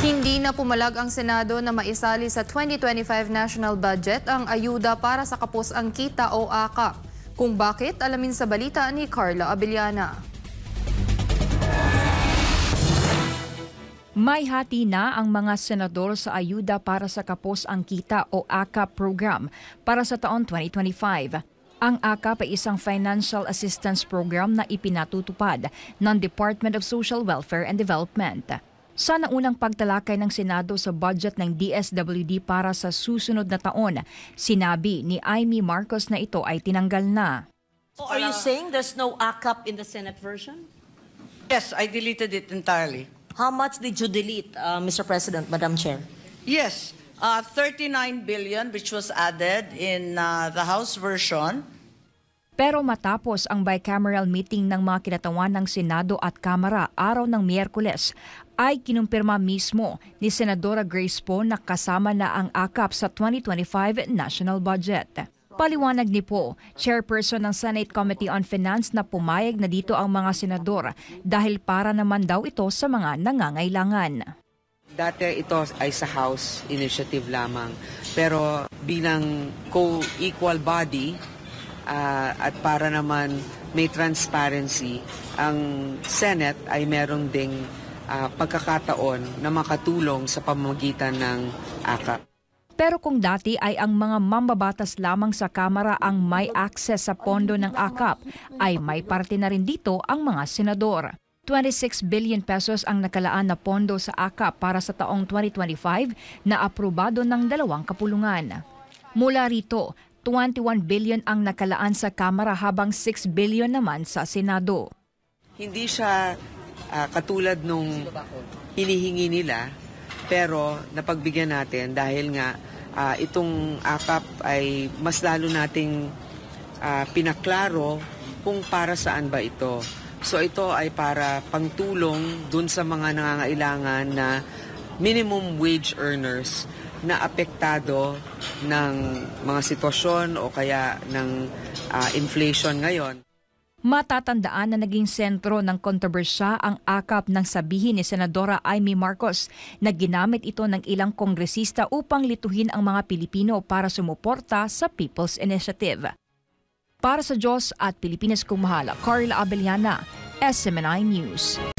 Hindi na pumalag ang Senado na maisali sa 2025 national budget ang ayuda para sa kapos-ang kita o AKAP. Kung bakit, alamin sa balita ni Carla Abellana. May hati na ang mga senador sa ayuda para sa kapos-ang kita o AKAP program para sa taon 2025. Ang AKAP ay isang financial assistance program na ipinatutupad ng Department of Social Welfare and Development. Sa naunang pagtalakay ng Senado sa budget ng DSWD para sa susunod na taon, sinabi ni Amy Marcos na ito ay tinanggal na. So are you saying there's no AKAP in the Senate version? Yes, I deleted it entirely. How much did you delete, Mr. President, Madam Chair? Yes, 39 billion which was added in the House version. Pero matapos ang bicameral meeting ng mga kinatawan ng Senado at Kamara araw ng Miyerkules, ay kinumpirma mismo ni Senadora Grace Poe na kasama na ang AKAP sa 2025 national budget. Paliwanag ni Poe, chairperson ng Senate Committee on Finance, na pumayag na dito ang mga senador dahil para naman daw ito sa mga nangangailangan. Dati ito ay sa House initiative lamang, pero bilang co-equal body at para naman may transparency, ang Senate ay merong ding pagkakataon na makatulong sa pamamagitan ng AKAP. Pero kung dati ay ang mga mambabatas lamang sa Kamara ang may access sa pondo ng AKAP, ay may parte na rin dito ang mga senador. 26 billion pesos ang nakalaan na pondo sa AKAP para sa taong 2025 na aprobado ng dalawang kapulungan. Mula rito, 21 billion ang nakalaan sa Kamara habang 6 billion naman sa Senado. Hindi siya katulad nung hinihingi nila, pero napagbigyan natin dahil nga itong AKAP ay mas lalo nating pinaklaro kung para saan ba ito. So ito ay para pangtulong dun sa mga nangangailangan na minimum wage earners na apektado ng mga sitwasyon o kaya ng inflation ngayon. Matatandaan na naging sentro ng kontrobersya ang AKAP nang sabihin ni Senadora Amy Marcos na ginamit ito ng ilang kongresista upang lituhin ang mga Pilipino para sumuporta sa People's Initiative. Para sa Diyos at Pilipinas kong mahala, Carla Abellana, SMNI News.